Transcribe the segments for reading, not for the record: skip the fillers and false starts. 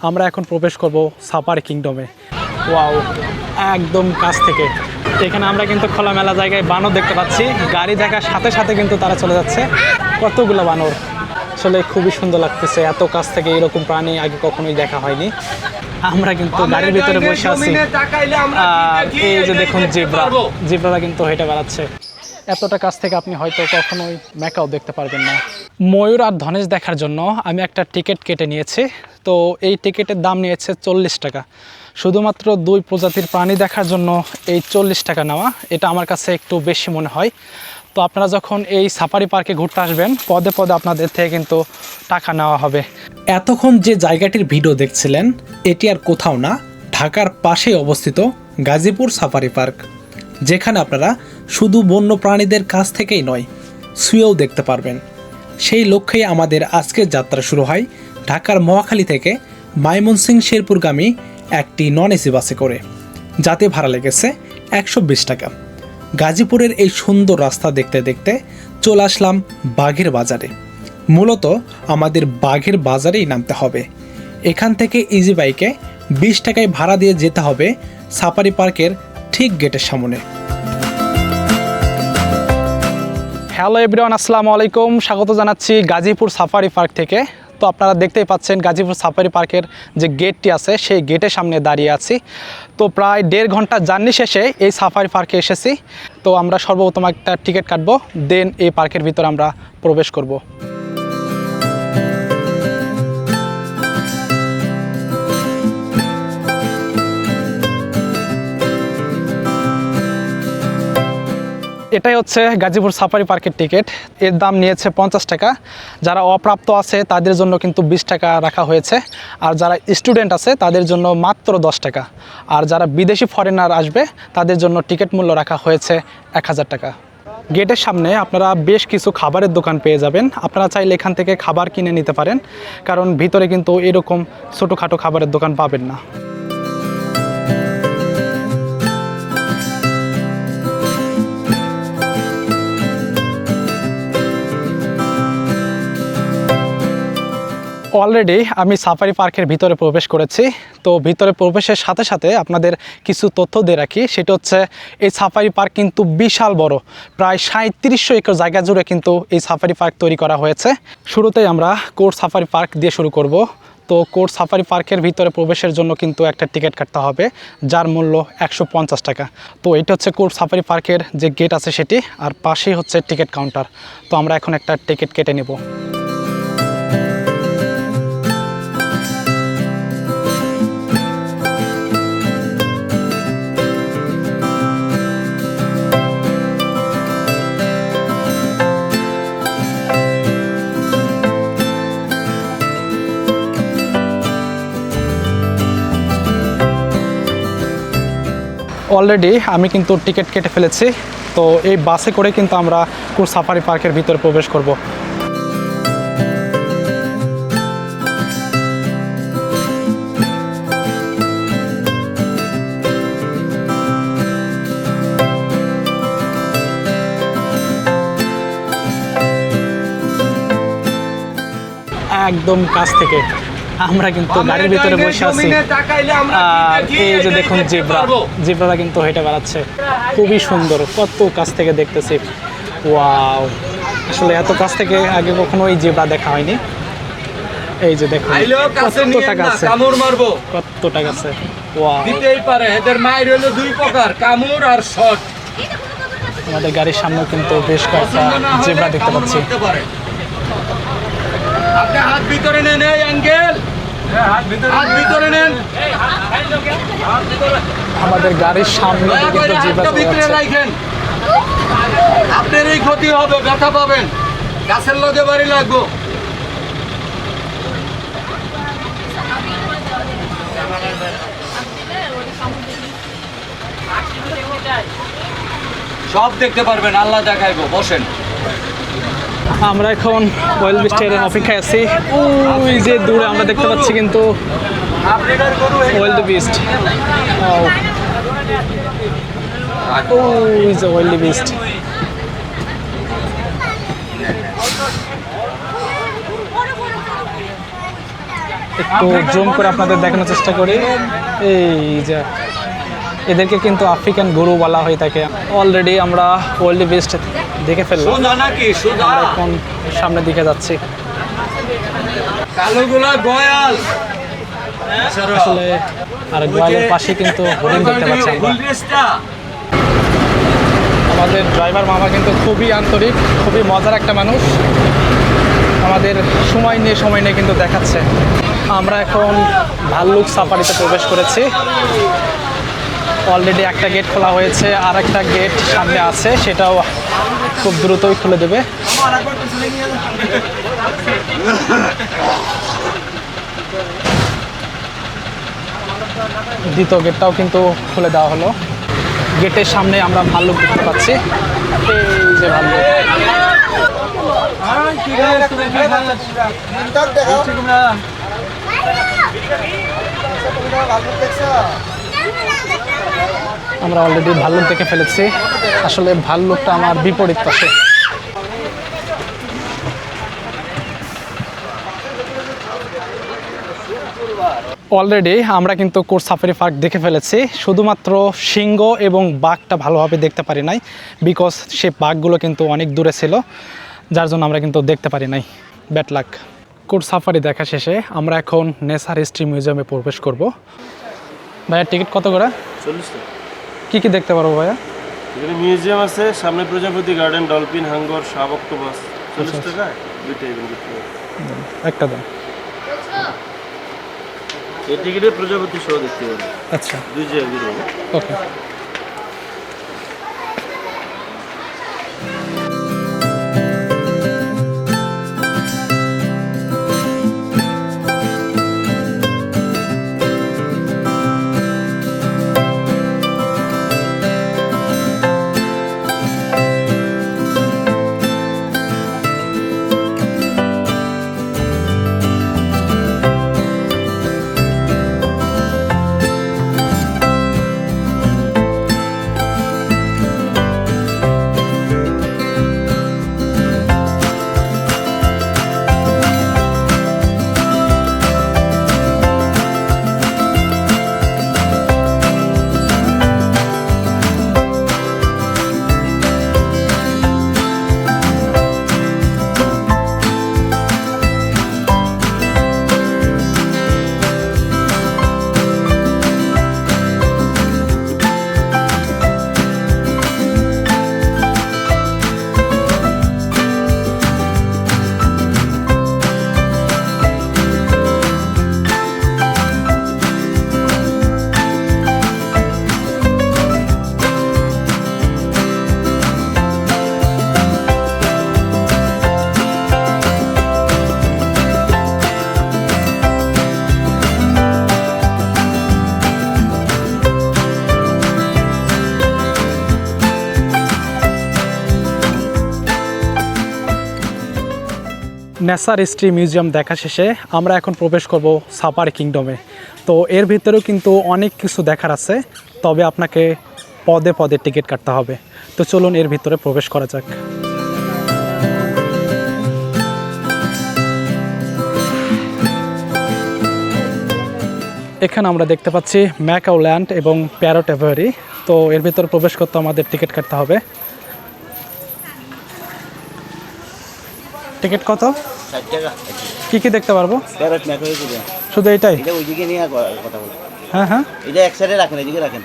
আমরা এখন প্রবেশ করব সাফারি কিংডমে। ওয়াও, একদম কাছ থেকে। এখানে আমরা কিন্তু খোলামেলা জায়গায় বানর দেখতে পাচ্ছি। গাড়ি দেখার সাথে সাথে কিন্তু তারা চলে যাচ্ছে। কতগুলো বানর, আসলে খুবই সুন্দর লাগতেছে। এত কাছ থেকে এরকম প্রাণী আগে কখনোই দেখা হয়নি। আমরা কিন্তু গাড়ির ভিতরে বসে আছি। আর এই যে দেখুন জিব্রারা কিন্তু হেঁটে বেড়াচ্ছে। এতটা কাছ থেকে আপনি হয়তো কখনোই ম্যাকাও দেখতে পারবেন না। ময়ূর আর ধনেশ দেখার জন্য আমি একটা টিকিট কেটে নিয়েছি। তো এই টিকিটের দাম নিয়েছে 40 টাকা। শুধুমাত্র 2 প্রজাতির প্রাণী দেখার জন্য এই 40 টাকা নেওয়া, এটা আমার কাছে একটু বেশি মনে হয়। তো আপনারা যখন এই সাফারি পার্কে ঘুরতে আসবেন, পদে পদে আপনাদের থেকে কিন্তু টাকা নেওয়া হবে। এতক্ষণ যে জায়গাটির ভিডিও দেখছিলেন, এটি আর কোথাও না, ঢাকার পাশেই অবস্থিত গাজীপুর সাফারি পার্ক, যেখানে আপনারা শুধু বন্য প্রাণীদের কাছ থেকেই নয়, শুয়েও দেখতে পারবেন। সেই লক্ষ্যেই আমাদের আজকের যাত্রা শুরু হয় ঢাকার মহাখালী থেকে ময়মনসিংহ শেরপুরগামী একটি নন এসি বাসে করে, যাতে ভাড়া লেগেছে 120 টাকা। গাজীপুরের এই সুন্দর রাস্তা দেখতে দেখতে চলে আসলাম বাঘের বাজারে। মূলত আমাদের বাঘের বাজারেই নামতে হবে। এখান থেকে ইজি বাইকে 20 টাকায় ভাড়া দিয়ে যেতে হবে সাফারি পার্কের ঠিক গেটের সামনে। হ্যালো এভরিওয়ান, আসসালামু আলাইকুম। স্বাগত জানাচ্ছি গাজীপুর সাফারি পার্ক থেকে। তো আপনারা দেখতেই পাচ্ছেন গাজীপুর সাফারি পার্কের যে গেটটি আছে, সেই গেটের সামনে দাঁড়িয়ে আছি। তো প্রায় 1.5 ঘন্টা জার্নি শেষে এই সাফারি পার্কে এসেছি। তো আমরা সর্বপ্রথম একটা টিকিট কাটবো, দেন এই পার্কের ভিতরে আমরা প্রবেশ করব। এটাই হচ্ছে গাজীপুর সাফারি পার্কের টিকিট। এর দাম নিয়েছে 50 টাকা। যারা অপ্রাপ্ত আছে তাদের জন্য কিন্তু 20 টাকা রাখা হয়েছে, আর যারা স্টুডেন্ট আছে তাদের জন্য মাত্র 10 টাকা। আর যারা বিদেশি ফরেনার আসবে তাদের জন্য টিকিট মূল্য রাখা হয়েছে 1000 টাকা। গেটের সামনে আপনারা বেশ কিছু খাবারের দোকান পেয়ে যাবেন। আপনারা চাইলে এখান থেকে খাবার কিনে নিতে পারেন, কারণ ভিতরে কিন্তু এরকম ছোটোখাটো খাবারের দোকান পাবেন না। অলরেডি আমি সাফারি পার্কের ভিতরে প্রবেশ করেছি। তো ভিতরে প্রবেশের সাথে সাথে আপনাদের কিছু তথ্য দিয়ে রাখি। সেটা হচ্ছে এই সাফারি পার্ক কিন্তু বিশাল বড়, প্রায় 3700 একর জায়গা জুড়ে কিন্তু এই সাফারি পার্ক তৈরি করা হয়েছে। শুরুতেই আমরা কোর্ট সাফারি পার্ক দিয়ে শুরু করব। তো কোর্ট সাফারি পার্কের ভিতরে প্রবেশের জন্য কিন্তু একটা টিকিট কাটতে হবে, যার মূল্য 150 টাকা। তো এটা হচ্ছে কোর্ট সাফারি পার্কের যে গেট আছে সেটি, আর পাশেই হচ্ছে টিকিট কাউন্টার। তো আমরা এখন একটা টিকিট কেটে নেব। অলরেডি আমি কিন্তু টিকিট কেটে ফেলেছি। তো এই বাসে করে কিন্তু আমরা কোর্ট সাফারি পার্কের ভিতরে প্রবেশ করব। একদম কাছ থেকে আমরা কিন্তু গাড়ির ভিতরে বসে আছি। আর এই যে দেখুন জিব্রারা কিন্তু হেঁটে বেড়াচ্ছে। খুবই সুন্দর, কত কাছ থেকে দেখতেছি। ওয়াও, আসলে এত কাছ থেকে আগে কখনো এই জিব্রা দেখা হয়নি। এই যে দেখুন কত টাকা আছে, কত টাকা আছে। ওয়াও, দিতেই পারে। এদের মায়ের হলো 2 প্রকার, কামড় আর শট। আমাদের গাড়ির সামনে কিন্তু বেশ কয়েকটা জিব্রা দেখতে পাচ্ছি। আপনি হাত ভিতরে নেন, এই অ্যাঙ্গেল হাত ভিতরে নেন। আমাদের গাড়ির সামনে কিন্তু জিব্রা ভিতরে রাখেন, আপনার এই ক্ষতি হবে, ব্যথা পাবেন, গাছের লগে বাড়ি লাগবো। সব দেখতে পারবেন, আল্লাহ দেখাইবো। বসেন। আমরা এখন ওয়েল বিস্টের অপেক্ষায় আছি। ওই যে দূরে আমরা দেখতে পাচ্ছি কিন্তু ওয়েল বিস্ট। ওই যে ওয়েল বিস্ট। একটু জুম করে আপনাদের দেখানোর চেষ্টা করি। এই যে এদেরকে কিন্তু আফ্রিকান গরু বলা হয়ে থাকে। অলরেডি আমরা ওয়ার্ল্ড বেস্ট দেখে ফেললাম, সোজা নাকি সোজা? আমরা এখন সামনের দিকে যাচ্ছি। কালোগুলা গয়াল আসলে আর গোয়ালের পাশে কিন্তু হরিণ দেখতে পাচ্ছি আমরা। আমাদের ড্রাইভার মামা কিন্তু খুবই আন্তরিক, খুবই মজার একটা মানুষ, আমাদের সময় নিয়ে কিন্তু দেখাচ্ছে। আমরা এখন ভাল্লুক সাফারিতে প্রবেশ করেছি। অলরেডি একটা গেট খোলা হয়েছে, আর একটা গেট সামনে আছে, সেটাও খুব দ্রুতই খুলে দেবে। দ্বিতীয় গেটটাও কিন্তু খুলে দেওয়া হলো। গেটের সামনে আমরা ভাল্লুক দেখতে পাচ্ছি। এই যে ভাল্লুক, আমরা অলরেডি ভাল্লুক দেখে ফেলেছি। আসলে ভাল্লুকটা আমার বিপরীত পাশে। অলরেডি আমরা কিন্তু কোর্স সাফারি পার্ক দেখে ফেলেছি। শুধুমাত্র সিংহ এবং বাঘটা ভালোভাবে দেখতে পারি নাই, বিকজ সে বাঘগুলো কিন্তু অনেক দূরে ছিল, যার জন্য আমরা কিন্তু দেখতে পারি নাই। Bad luck. কোর্স সাফারি দেখা শেষে আমরা এখন নেচার হিস্ট্রি মিউজিয়ামে প্রবেশ করব। ভাইয়া টিকিট কত করে? 40 টাকা। কী কী দেখতে পারবো ভাইয়া? এখানে মিউজিয়াম আছে, সামনে প্রজাপতি গার্ডেন, ডলফিন, হাঙ্গর, সাপ, অক্টোপাস। 40 টাকা দুইটা ইভেন্ট দেখতে পারবেন। একটা দাম। এই টিকিটে প্রজাপতি শো দেখতে পারবেন। আচ্ছা, দুই জায়গায় ঘুরবো। ওকে। নেচার হিস্ট্রি মিউজিয়াম দেখা শেষে আমরা এখন প্রবেশ করব সাফারি কিংডমে। তো এর ভিতরেও কিন্তু অনেক কিছু দেখার আছে, তবে আপনাকে পদে পদে টিকিট কাটতে হবে। তো চলুন এর ভিতরে প্রবেশ করা যাক। এখানে আমরা দেখতে পাচ্ছি ম্যাকাও ল্যান্ড এবং প্যারট এভিয়ারি। তো এর ভিতরে প্রবেশ করতে আমাদের টিকিট কাটতে হবে। টিকিট কত? 60 টাকা। কি কি দেখতে পারবো? প্যারট ম্যাক হয়ে যাবে। শুধু এটাই? এটা ওইদিকে নিয়ে কথা বলে। হ্যাঁ হ্যাঁ, এটা এক সাইডে রাখেন, এদিকে রাখেন।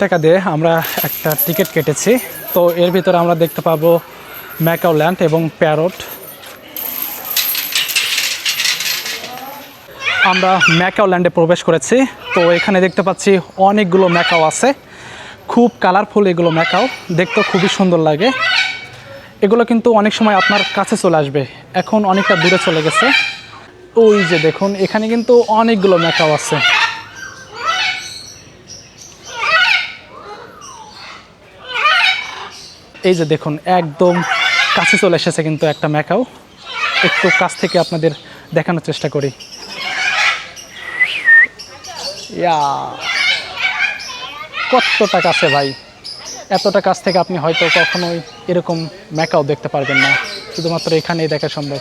টাকা দিয়ে আমরা একটা টিকিট কেটেছি। তো এর ভিতরে আমরা দেখতে পাবো ম্যাকাও ল্যান্ড এবং প্যারট। আমরা ম্যাকাও ল্যান্ডে প্রবেশ করেছি। তো এখানে দেখতে পাচ্ছি অনেকগুলো ম্যাকাও আছে, খুব কালারফুল এগুলো ম্যাকাও, দেখতে খুবই সুন্দর লাগে। এগুলো কিন্তু অনেক সময় আপনার কাছে চলে আসবে, এখন অনেকটা দূরে চলে গেছে। ওই যে দেখুন, এখানে কিন্তু অনেকগুলো ম্যাকাও আছে। এই যে দেখুন, একদম কাছে চলে এসেছে কিন্তু একটা ম্যাকাও। একটু কাছ থেকে আপনাদের দেখানোর চেষ্টা করি। ইয়া, কতটা কাছে ভাই, এতটা কাছ থেকে আপনি হয়তো কখনোই এরকম ম্যাকাও দেখতে পারবেন না, শুধুমাত্র এখানেই দেখা সম্ভব।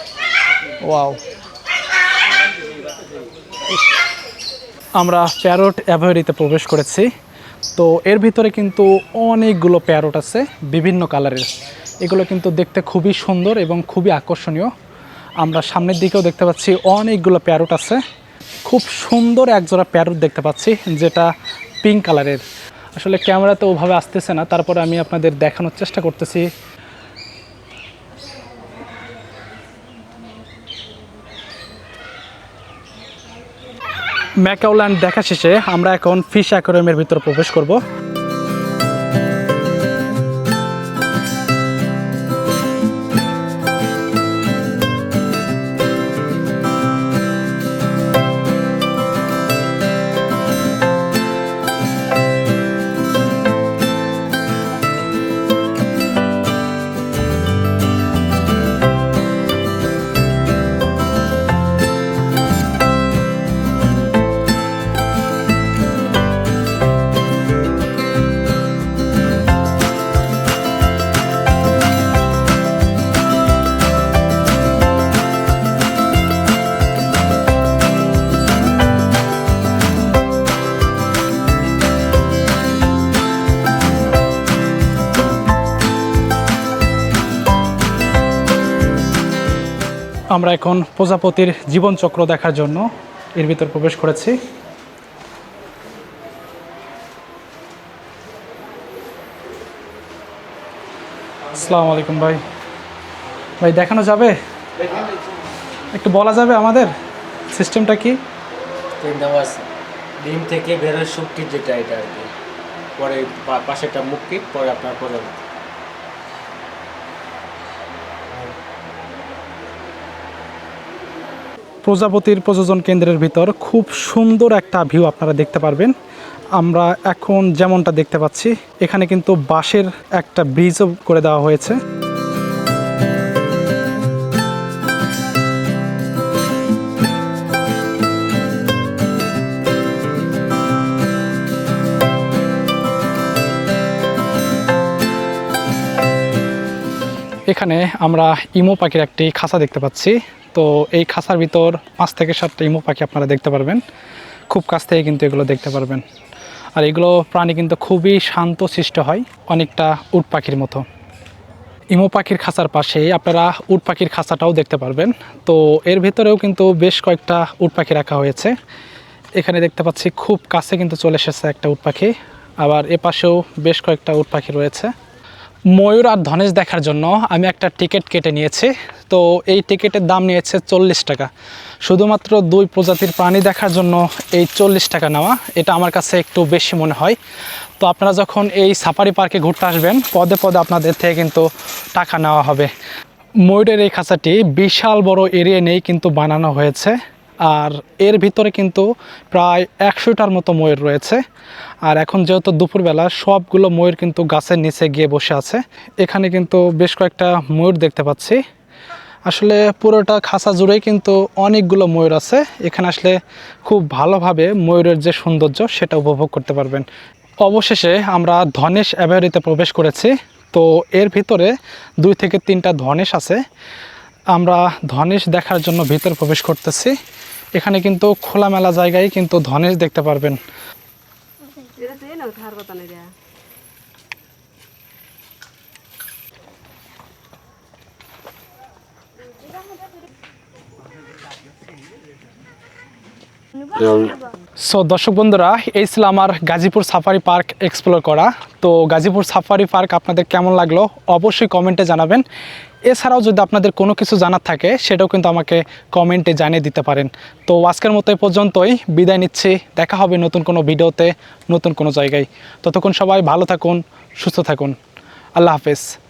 ওয়াও, আমরা প্যারট অ্যাভিয়ারিতে প্রবেশ করেছি। তো এর ভিতরে কিন্তু অনেকগুলো প্যারট আছে বিভিন্ন কালারের। এগুলো কিন্তু দেখতে খুবই সুন্দর এবং খুবই আকর্ষণীয়। আমরা সামনের দিকেও দেখতে পাচ্ছি অনেকগুলো প্যারট আছে। খুব সুন্দর একজোড়া প্যারট দেখতে পাচ্ছি যেটা পিঙ্ক কালারের। আসলে ক্যামেরাতে ওভাবে আসতেছে না, তারপরে আমি আপনাদের দেখানোর চেষ্টা করতেছি। ম্যাকাওল্যান্ড দেখা শেষে আমরা এখন ফিশ অ্যাকোয়ারিয়ামের ভিতরে প্রবেশ করব। আমরা এখন প্রজাপতির জীবনচক্র দেখার জন্য এর ভিতর প্রবেশ করেছি। আসসালামু আলাইকুম ভাই। ভাই দেখানো যাবে, একটু বলা যাবে আমাদের সিস্টেমটা কি? ডিম থেকে বেরোয় শক্তি যেটা, এটা আর কি। পরে পাশেটা মুক্তি, পরে আপনার প্রজাপতি। প্রজাপতির প্রজনন কেন্দ্রের ভিতর খুব সুন্দর একটা ভিউ আপনারা দেখতে পারবেন। আমরা এখন যেমনটা দেখতে পাচ্ছি এখানে কিন্তু বাঁশের একটা ব্রিজও করে দেওয়া হয়েছে। এখানে আমরা ইমু পাখির একটি খাঁচা দেখতে পাচ্ছি। তো এই খাঁচার ভিতর 5 থেকে 7টা ইমু পাখি আপনারা দেখতে পারবেন। খুব কাছ থেকে কিন্তু এগুলো দেখতে পারবেন। আর এগুলো প্রাণী কিন্তু খুবই শান্তশিষ্ট হয়, অনেকটা উট পাখির মতো। ইমু পাখির খাঁচার পাশেই আপনারা উট পাখির খাঁচাটাও দেখতে পারবেন। তো এর ভিতরেও কিন্তু বেশ কয়েকটা উট পাখি রাখা হয়েছে। এখানে দেখতে পাচ্ছি খুব কাছে কিন্তু চলে এসেছে একটা উট পাখি, আবার এ পাশেও বেশ কয়েকটা উট পাখি রয়েছে। ময়ূর আর ধনেশ দেখার জন্য আমি একটা টিকিট কেটে নিয়েছি। তো এই টিকিটের দাম নিয়েছে 40 টাকা। শুধুমাত্র 2 প্রজাতির প্রাণী দেখার জন্য এই 40 টাকা নেওয়া, এটা আমার কাছে একটু বেশি মনে হয়। তো আপনারা যখন এই সাফারি পার্কে ঘুরতে আসবেন পদে পদে আপনাদের থেকে কিন্তু টাকা নেওয়া হবে। ময়ূরের এই খাঁচাটি বিশাল বড় এরিয়া নিয়েই কিন্তু বানানো হয়েছে। আর এর ভিতরে কিন্তু প্রায় 100টার মতো ময়ূর রয়েছে। আর এখন যেহেতু দুপুরবেলা সবগুলো ময়ূর কিন্তু গাছের নিচে গিয়ে বসে আছে। এখানে কিন্তু বেশ কয়েকটা ময়ূর দেখতে পাচ্ছি। আসলে পুরোটা খাঁচা জুড়েই কিন্তু অনেকগুলো ময়ূর আছে। এখানে আসলে খুব ভালোভাবে ময়ূরের যে সৌন্দর্য সেটা উপভোগ করতে পারবেন। অবশেষে আমরা ধনেশ অ্যাভিয়ারিতে প্রবেশ করেছি। তো এর ভিতরে 2 থেকে 3টা ধনেশ আছে। আমরা ধনেশ দেখার জন্য ভিতরে প্রবেশ করতেছি। এখানে কিন্তু খোলামেলা জায়গায় কিন্তু ধনেশ দেখতে পারবেন। সো দর্শক বন্ধুরা, এই ছিল আমার গাজীপুর সাফারি পার্ক এক্সপ্লোর করা। তো গাজীপুর সাফারি পার্ক আপনাদের কেমন লাগলো অবশ্যই কমেন্টে জানাবেন। এছাড়াও যদি আপনাদের কোনো কিছু জানার থাকে সেটাও কিন্তু আমাকে কমেন্টে জানিয়ে দিতে পারেন। তো আজকের মতো এই পর্যন্তই, বিদায় নিচ্ছি। দেখা হবে নতুন কোনো ভিডিওতে, নতুন কোনো জায়গায়। ততক্ষণ সবাই ভালো থাকুন, সুস্থ থাকুন। আল্লাহ হাফেজ।